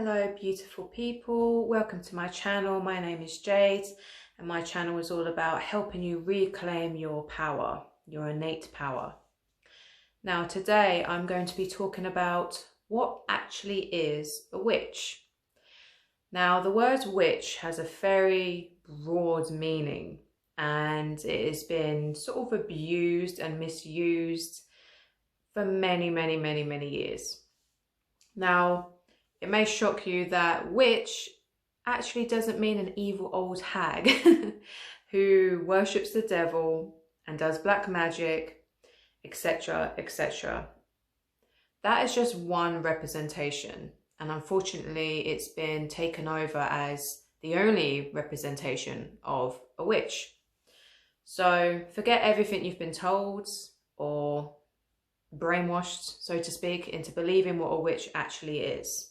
Hello beautiful people, welcome to my channel. My name is Jade and my channel is all about helping you reclaim your power, your innate power. Now today I'm going to be talking about what actually is a witch. Now the word witch has a very broad meaning and it has been sort of abused and misused for many years. Now, it may shock you that witch actually doesn't mean an evil old hag who worships the devil and does black magic, etc., etc. That is just one representation, and unfortunately it's been taken over as the only representation of a witch. So forget everything you've been told or brainwashed, so to speak, into believing what a witch actually is.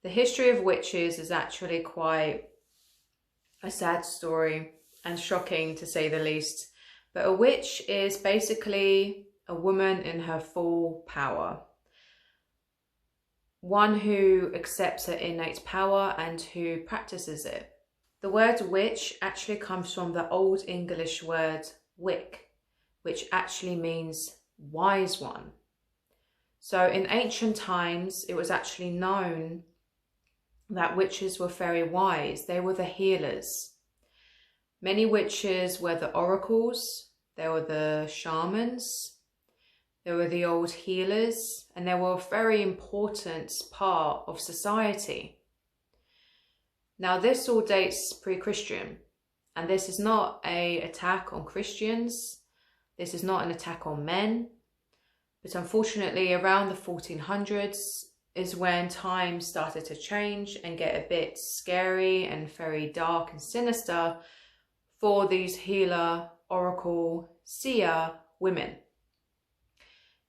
The history of witches is actually quite a sad story and shocking to say the least. But a witch is basically a woman in her full power. One who accepts her innate power and who practices it. The word witch actually comes from the Old English word wick, which actually means wise one. So in ancient times, it was actually known that witches were very wise. They were the healers. Many witches were the oracles, they were the shamans, they were the old healers, and they were a very important part of society. Now this all dates pre-Christian, and this is not an attack on Christians, this is not an attack on men, but unfortunately around the 1400s, is when times started to change and get a bit scary and very dark and sinister for these healer, oracle, seer women.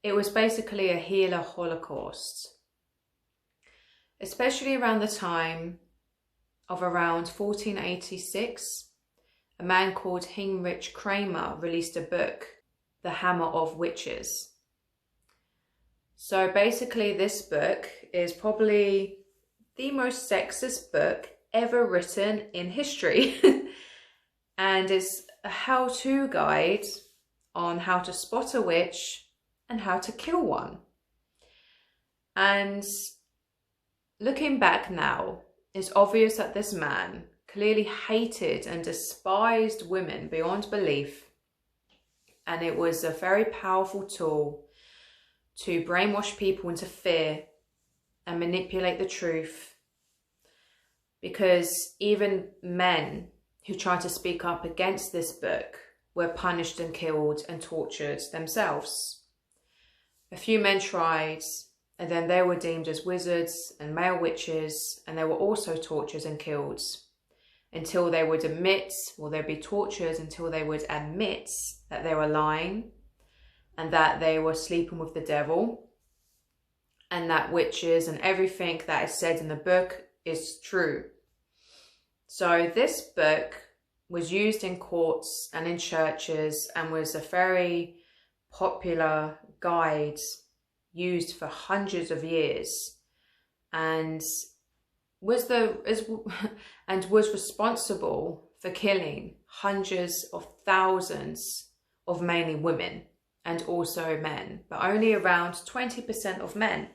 It was basically a healer holocaust. Especially around the time of around 1486, a man called Heinrich Kramer released a book, The Hammer of Witches. So basically this book is probably the most sexist book ever written in history and is a how-to guide on how to spot a witch and how to kill one. And looking back now, it's obvious that this man clearly hated and despised women beyond belief, and it was a very powerful tool to brainwash people into fear and manipulate the truth, because even men who tried to speak up against this book were punished and killed and tortured themselves. A few men tried, and then they were deemed as wizards and male witches, and they were also tortured and killed until they would admit, or they'd be tortured until they would admit that they were lying and that they were sleeping with the devil, and that witches and everything that is said in the book is true. So this book was used in courts and in churches and was a very popular guide used for hundreds of years, and was responsible for killing hundreds of thousands of mainly women and also men, but only around 20% of men,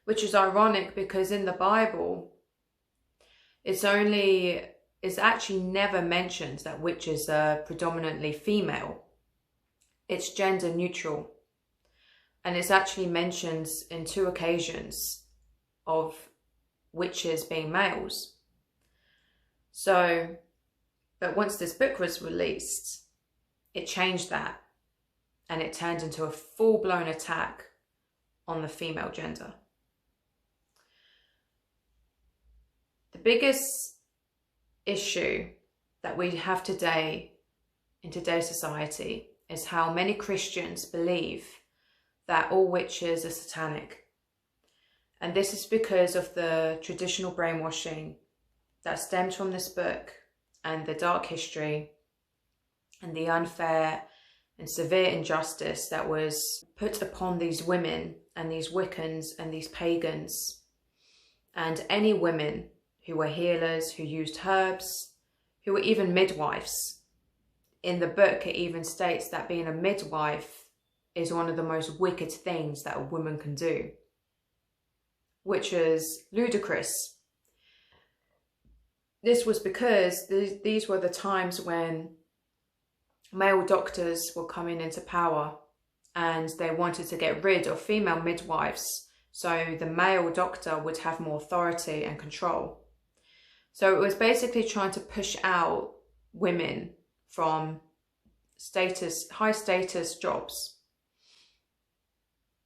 which is ironic because in the Bible, it's actually never mentioned that witches are predominantly female. It's gender neutral. And it's actually mentioned in 2 occasions of witches being males. So, but once this book was released, it changed that. And it turned into a full-blown attack on the female gender. The biggest issue that we have today in today's society is how many Christians believe that all witches are satanic. And this is because of the traditional brainwashing that stems from this book and the dark history and the unfair and severe injustice that was put upon these women and these Wiccans and these pagans And any women who were healers, who used herbs, who were even midwives. In the book, it even states that being a midwife is one of the most wicked things that a woman can do, which is ludicrous. This was because these were the times when male doctors were coming into power and they wanted to get rid of female midwives so the male doctor would have more authority and control. So it was basically trying to push out women from high status jobs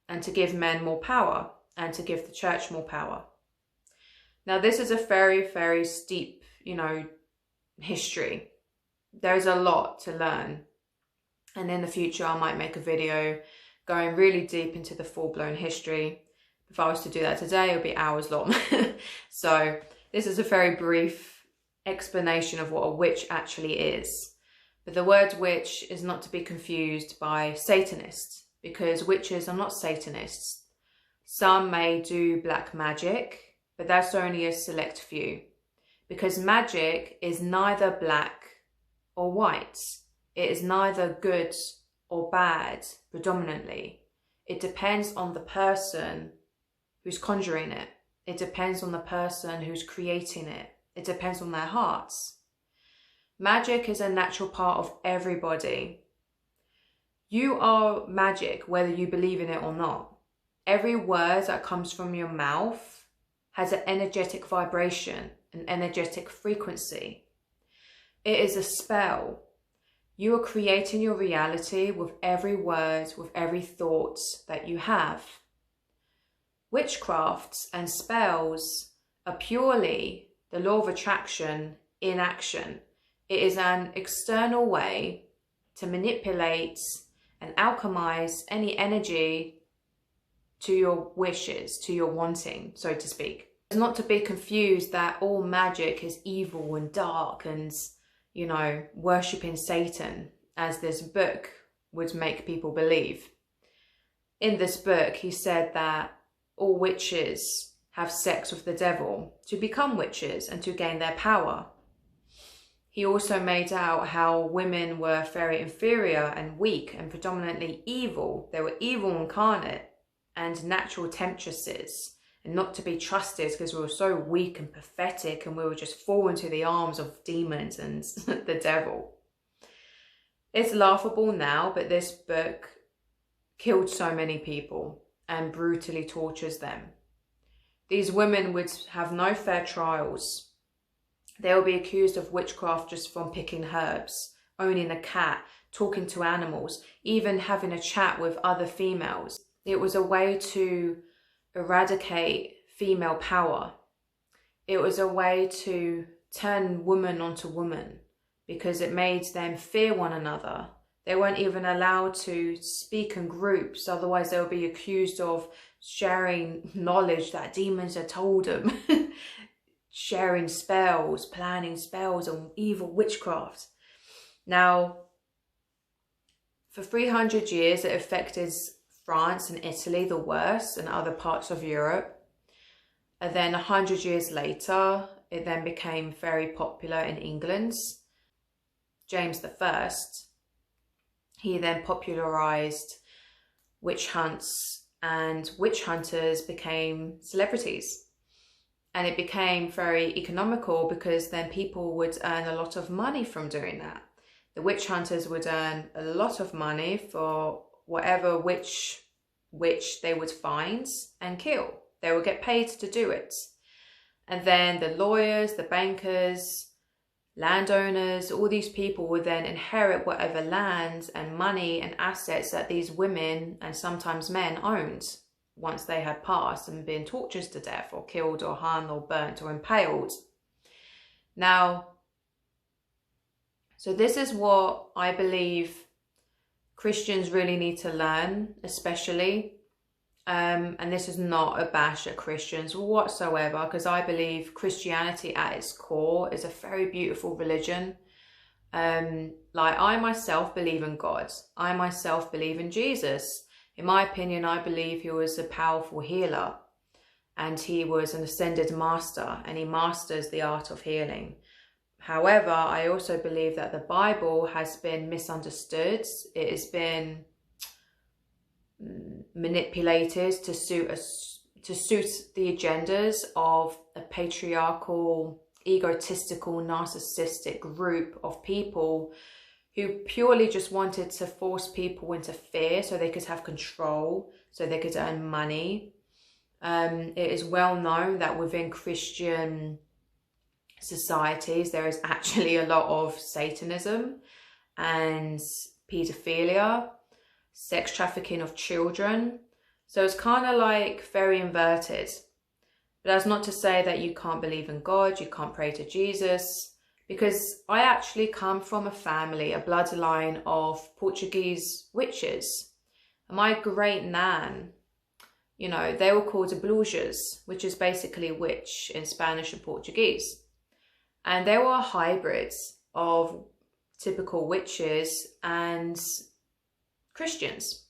and to give men more power and to give the church more power. Now this is a very, very steep, history. There's a lot to learn. And in the future, I might make a video going really deep into the full-blown history. If I was to do that today, it would be hours long. So this is a very brief explanation of what a witch actually is. But the word witch is not to be confused by Satanists, because witches are not Satanists. Some may do black magic, but that's only a select few. Because magic is neither black or white. It is neither good or bad, predominantly. It depends on the person who's conjuring it. It depends on the person who's creating it. It depends on their hearts. Magic is a natural part of everybody. You are magic, whether you believe in it or not. Every word that comes from your mouth has an energetic vibration, an energetic frequency. It is a spell. You are creating your reality with every word, with every thought that you have. Witchcrafts and spells are purely the law of attraction in action. It is an external way to manipulate and alchemize any energy to your wishes, to your wanting, so to speak. It's not to be confused that all magic is evil and dark and, worshipping Satan, as this book would make people believe. In this book, he said that all witches have sex with the devil to become witches and to gain their power. He also made out how women were very inferior and weak and predominantly evil. They were evil incarnate and natural temptresses, and not to be trusted because we were so weak and pathetic and we would just fall into the arms of demons and the devil. It's laughable now, but this book killed so many people and brutally tortures them. These women would have no fair trials. They will be accused of witchcraft just from picking herbs, owning a cat, talking to animals, even having a chat with other females. It was a way to eradicate female power. It was a way to turn woman onto woman because it made them fear one another. They weren't even allowed to speak in groups, otherwise they would be accused of sharing knowledge that demons had told them. Sharing spells, planning spells and evil witchcraft. Now, for 300 years it affected France and Italy the worst, and other parts of Europe. And then 100 years later, it then became very popular in England. James I, he then popularized witch hunts, and witch hunters became celebrities. And it became very economical because then people would earn a lot of money from doing that. The witch hunters would earn a lot of money for whatever witch they would find and kill. They would get paid to do it. And then the lawyers, the bankers, landowners, all these people would then inherit whatever land and money and assets that these women and sometimes men owned once they had passed and been tortured to death or killed or hung or burnt or impaled. Now, so this is what I believe Christians really need to learn, especially. And this is not a bash at Christians whatsoever, because I believe Christianity at its core is a very beautiful religion. Like I myself believe in God. I myself believe in Jesus. In my opinion, I believe he was a powerful healer. and he was an ascended master, and he masters the art of healing. However, I also believe that the Bible has been misunderstood. It has been manipulated to suit the agendas of a patriarchal, egotistical, narcissistic group of people who purely just wanted to force people into fear so they could have control, so they could earn money. It is well known that within Christian societies there is actually a lot of Satanism and pedophilia, sex trafficking of children. So it's kind of like very inverted. But that's not to say that you can't believe in God, you can't pray to Jesus, because I actually come from a family, a bloodline of Portuguese witches. And my great nan, you know, they were called brujas, which is basically witch in Spanish and Portuguese. And they were hybrids of typical witches and Christians,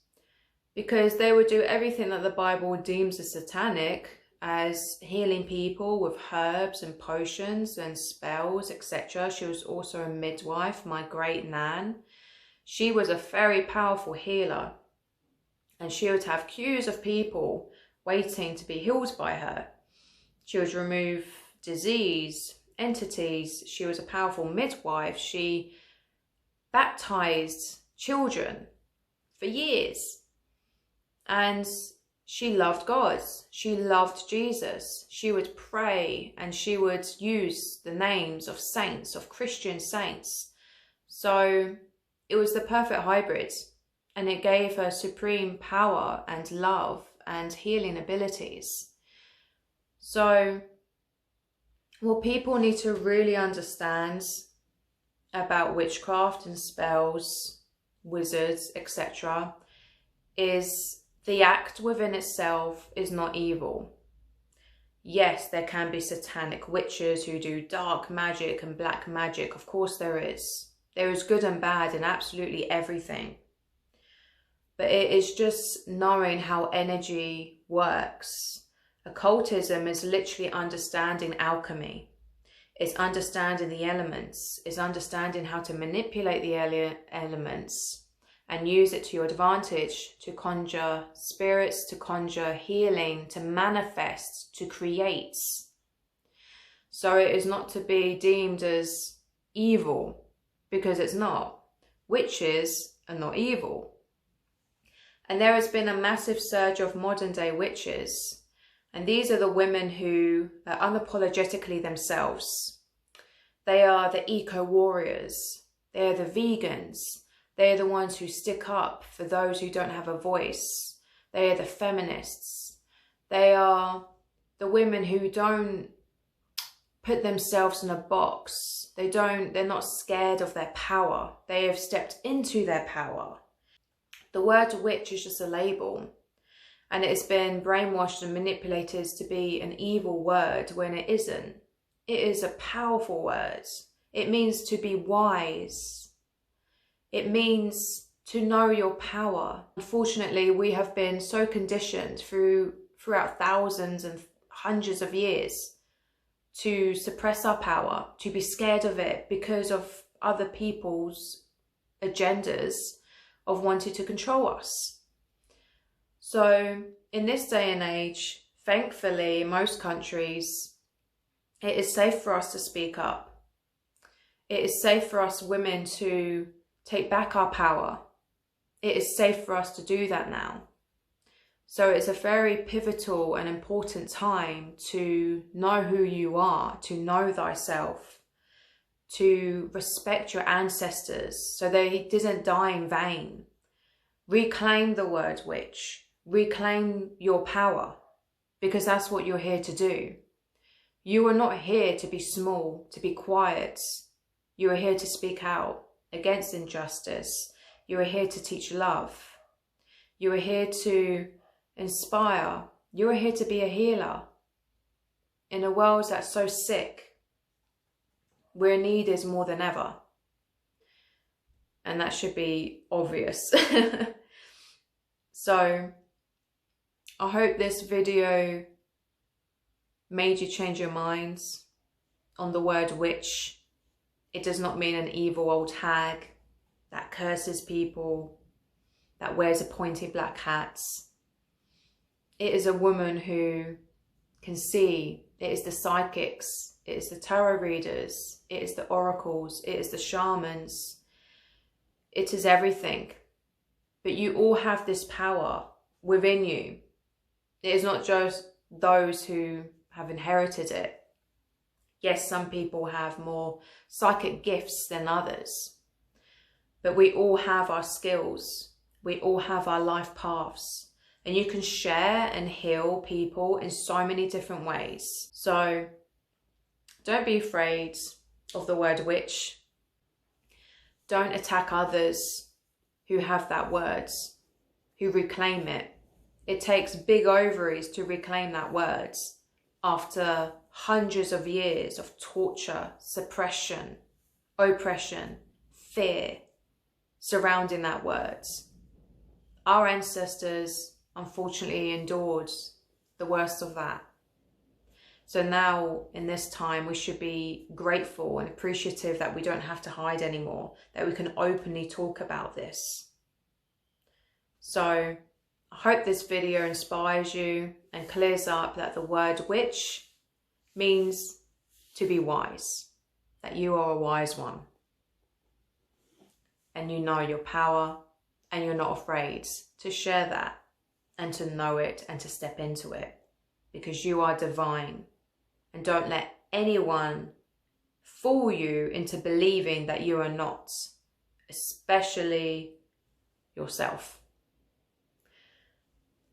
because they would do everything that the Bible deems as satanic, as healing people with herbs and potions and spells, etc. She was also a midwife, my great nan. She was a very powerful healer, and she would have queues of people waiting to be healed by her. She would remove disease, entities. She was a powerful midwife. She baptized children for years, and she loved God. She loved Jesus. She would pray, and she would use the names of saints, of Christian saints. So it was the perfect hybrid, and it gave her supreme power and love and healing abilities. So what people need to really understand about witchcraft and spells, wizards, etc., is the act within itself is not evil. Yes, there can be satanic witches who do dark magic and black magic. Of course there is. There is good and bad in absolutely everything. But it is just knowing how energy works. Occultism is literally understanding alchemy. It's understanding the elements. It's understanding how to manipulate the elements and use it to your advantage, to conjure spirits, to conjure healing, to manifest, to create. So it is not to be deemed as evil, because it's not. Witches are not evil. And there has been a massive surge of modern day witches. And these are the women who are unapologetically themselves. They are the eco-warriors. They are the vegans. They are the ones who stick up for those who don't have a voice. They are the feminists. They are the women who don't put themselves in a box. They're not scared of their power. They have stepped into their power. The word witch is just a label, and it has been brainwashed and manipulated to be an evil word when it isn't. It is a powerful word. It means to be wise. It means to know your power. Unfortunately, we have been so conditioned throughout thousands and hundreds of years to suppress our power, to be scared of it because of other people's agendas of wanting to control us. So in this day and age, thankfully, in most countries, it is safe for us to speak up. It is safe for us women to take back our power. It is safe for us to do that now. So it's a very pivotal and important time to know who you are, to know thyself, to respect your ancestors so they didn't die in vain. Reclaim the word witch. Reclaim your power, because that's what you're here to do. You are not here to be small, to be quiet. You are here to speak out against injustice. You are here to teach love. You are here to inspire. You are here to be a healer. In a world that's so sick, where need is more than ever. And that should be obvious. So I hope this video made you change your minds on the word witch. It does not mean an evil old hag that curses people, that wears a pointy black hat. It is a woman who can see. It is the psychics, it is the tarot readers, it is the oracles, it is the shamans. It is everything. But you all have this power within you. It is not just those who have inherited it. Yes, some people have more psychic gifts than others, but we all have our skills. We all have our life paths, and you can share and heal people in so many different ways. So don't be afraid of the word witch. Don't attack others who have that word, who reclaim it. It takes big ovaries to reclaim that word after hundreds of years of torture, suppression, oppression, fear surrounding that word. Our ancestors unfortunately endured the worst of that. So now in this time we should be grateful and appreciative that we don't have to hide anymore, that we can openly talk about this. So I hope this video inspires you and clears up that the word witch means to be wise, that you are a wise one and you know your power and you're not afraid to share that and to know it and to step into it, because you are divine. And don't let anyone fool you into believing that you are not, especially yourself.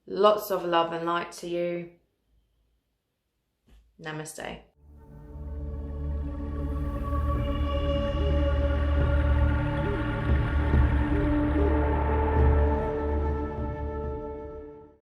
Lots of love and light to you. Namaste.